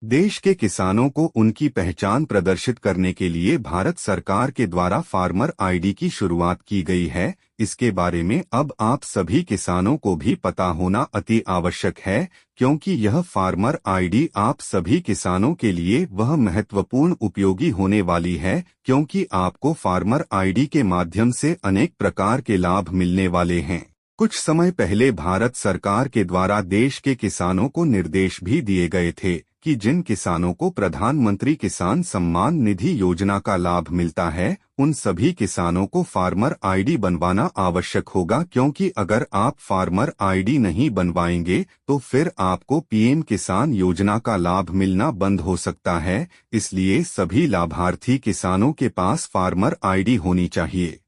देश के किसानों को उनकी पहचान प्रदर्शित करने के लिए भारत सरकार के द्वारा फार्मर आईडी की शुरुआत की गई है। इसके बारे में अब आप सभी किसानों को भी पता होना अति आवश्यक है, क्योंकि यह फार्मर आईडी आप सभी किसानों के लिए वह महत्वपूर्ण उपयोगी होने वाली है, क्योंकि आपको फार्मर आईडी के माध्यम से अनेक प्रकार के लाभ मिलने वाले हैं। कुछ समय पहले भारत सरकार के द्वारा देश के किसानों को निर्देश भी दिए गए थे कि जिन किसानों को प्रधानमंत्री किसान सम्मान निधि योजना का लाभ मिलता है, उन सभी किसानों को फार्मर आईडी बनवाना आवश्यक होगा, क्योंकि अगर आप फार्मर आईडी नहीं बनवाएंगे तो फिर आपको पीएम किसान योजना का लाभ मिलना बंद हो सकता है। इसलिए सभी लाभार्थी किसानों के पास फार्मर आईडी होनी चाहिए।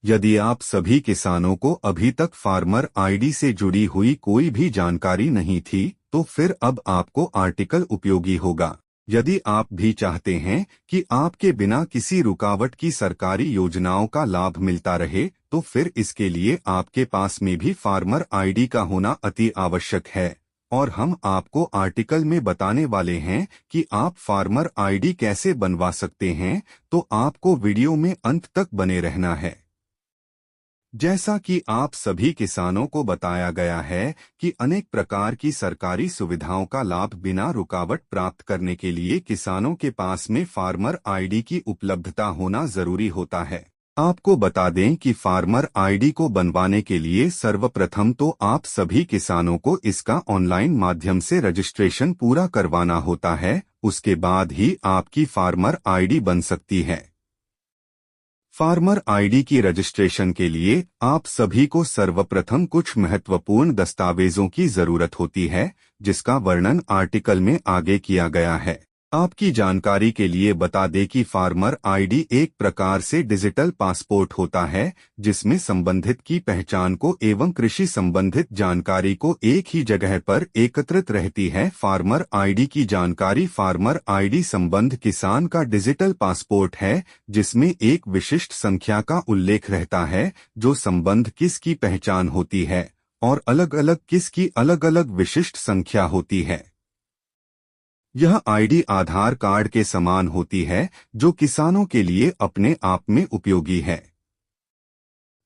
यदि आप सभी किसानों को अभी तक फार्मर आईडी से जुड़ी हुई कोई भी जानकारी नहीं थी, तो फिर अब आपको आर्टिकल उपयोगी होगा। यदि आप भी चाहते हैं कि आपके बिना किसी रुकावट की सरकारी योजनाओं का लाभ मिलता रहे, तो फिर इसके लिए आपके पास में भी फार्मर आईडी का होना अति आवश्यक है। और हम आपको आर्टिकल में बताने वाले हैं कि आप फार्मर आईडी कैसे बनवा सकते हैं, तो आपको वीडियो में अंत तक बने रहना है। जैसा कि आप सभी किसानों को बताया गया है कि अनेक प्रकार की सरकारी सुविधाओं का लाभ बिना रुकावट प्राप्त करने के लिए किसानों के पास में फार्मर आईडी की उपलब्धता होना जरूरी होता है। आपको बता दें कि फार्मर आईडी को बनवाने के लिए सर्वप्रथम तो आप सभी किसानों को इसका ऑनलाइन माध्यम से रजिस्ट्रेशन पूरा करवाना होता है। उसके बाद ही आपकी फार्मर आईडी बन सकती है। फार्मर आईडी की रजिस्ट्रेशन के लिए आप सभी को सर्वप्रथम कुछ महत्वपूर्ण दस्तावेजों की जरूरत होती है, जिसका वर्णन आर्टिकल में आगे किया गया है। आपकी जानकारी के लिए बता दें कि फार्मर आईडी एक प्रकार से डिजिटल पासपोर्ट होता है, जिसमें संबंधित की पहचान को एवं कृषि संबंधित जानकारी को एक ही जगह पर एकत्रित रहती है। फार्मर आईडी की जानकारी फार्मर आईडी संबंध किसान का डिजिटल पासपोर्ट है, जिसमें एक विशिष्ट संख्या का उल्लेख रहता है, जो संबंध किसकी पहचान होती है और अलग अलग किसकी अलग अलग विशिष्ट संख्या होती है। यह आईडी आधार कार्ड के समान होती है, जो किसानों के लिए अपने आप में उपयोगी है।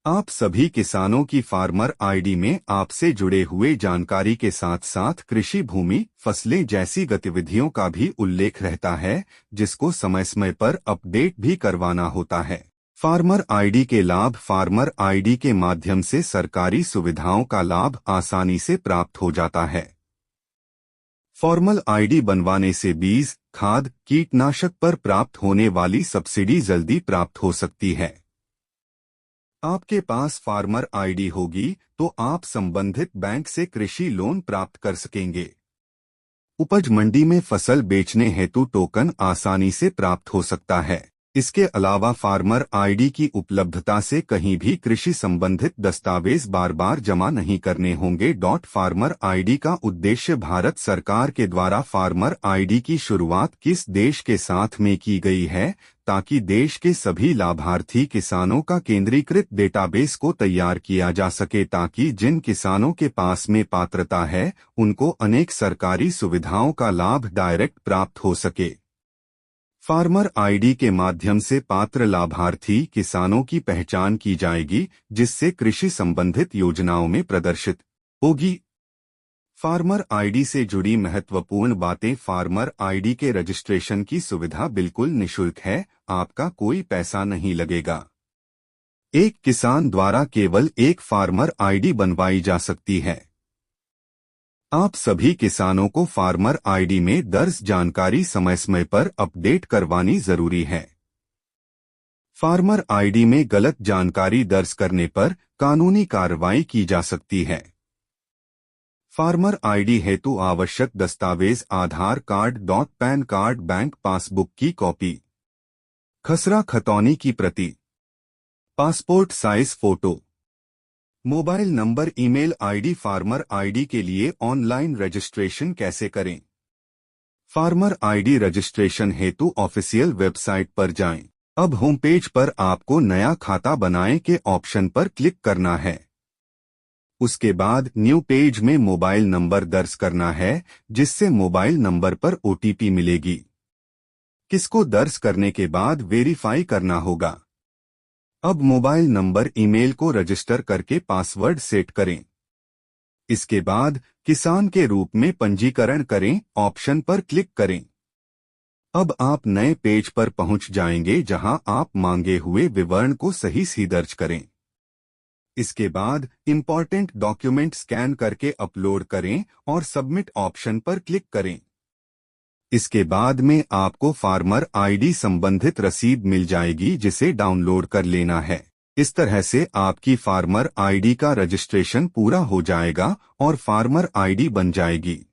आप सभी किसानों की फार्मर आईडी में आपसे जुड़े हुए जानकारी के साथ साथ कृषि भूमि, फसलें जैसी गतिविधियों का भी उल्लेख रहता है, जिसको समय समय पर अपडेट भी करवाना होता है। फार्मर आईडी के लाभ फार्मर आईडी के माध्यम से सरकारी सुविधाओं का लाभ आसानी से प्राप्त हो जाता है। फॉर्मल आईडी बनवाने से बीज, खाद, कीटनाशक पर प्राप्त होने वाली सब्सिडी जल्दी प्राप्त हो सकती है। आपके पास फार्मर आईडी होगी तो आप संबंधित बैंक से कृषि लोन प्राप्त कर सकेंगे। उपज मंडी में फसल बेचने हेतु टोकन आसानी से प्राप्त हो सकता है। इसके अलावा फार्मर आईडी की उपलब्धता से कहीं भी कृषि संबंधित दस्तावेज बार बार जमा नहीं करने होंगे। फार्मर आईडी का उद्देश्य भारत सरकार के द्वारा फार्मर आईडी की शुरुआत किस देश के साथ में की गई है, ताकि देश के सभी लाभार्थी किसानों का केंद्रीकृत डेटाबेस को तैयार किया जा सके, ताकि जिन किसानों के पास में पात्रता है उनको अनेक सरकारी सुविधाओं का लाभ डायरेक्ट प्राप्त हो सके। फार्मर आईडी के माध्यम से पात्र लाभार्थी किसानों की पहचान की जाएगी, जिससे कृषि संबंधित योजनाओं में प्रदर्शित होगी। फार्मर आईडी से जुड़ी महत्वपूर्ण बातें। फार्मर आईडी के रजिस्ट्रेशन की सुविधा बिल्कुल निःशुल्क है, आपका कोई पैसा नहीं लगेगा। एक किसान द्वारा केवल एक फार्मर आईडी बनवाई जा सकती है। आप सभी किसानों को फार्मर आईडी में दर्ज जानकारी समय समय पर अपडेट करवानी जरूरी है। फार्मर आईडी में गलत जानकारी दर्ज करने पर कानूनी कार्रवाई की जा सकती है। फार्मर आईडी हेतु आवश्यक दस्तावेज Aadhaar card, PAN card, bank passbook की कॉपी, खसरा खतौनी की प्रति, passport size photo, mobile number, email ID. Farmer ID के लिए ऑनलाइन रजिस्ट्रेशन कैसे करें? फार्मर आईडी रजिस्ट्रेशन हेतु ऑफिशियल वेबसाइट पर जाएं। अब होम पेज पर आपको नया खाता बनाएं के ऑप्शन पर क्लिक करना है। उसके बाद न्यू पेज में मोबाइल नंबर दर्ज करना है, जिससे मोबाइल नंबर पर ओटीपी मिलेगी। किसको दर्ज करने के बाद वेरीफाई करना होगा। अब मोबाइल नंबर ईमेल को रजिस्टर करके पासवर्ड सेट करें। इसके बाद किसान के रूप में पंजीकरण करें ऑप्शन पर क्लिक करें। अब आप नए पेज पर पहुंच जाएंगे जहां आप मांगे हुए विवरण को सही दर्ज करें। इसके बाद इंपॉर्टेंट डॉक्यूमेंट स्कैन करके अपलोड करें और सबमिट ऑप्शन पर क्लिक करें। इसके बाद में आपको फार्मर आईडी संबंधित रसीद मिल जाएगी, जिसे डाउनलोड कर लेना है। इस तरह से आपकी फार्मर आईडी का रजिस्ट्रेशन पूरा हो जाएगा और फार्मर आईडी बन जाएगी।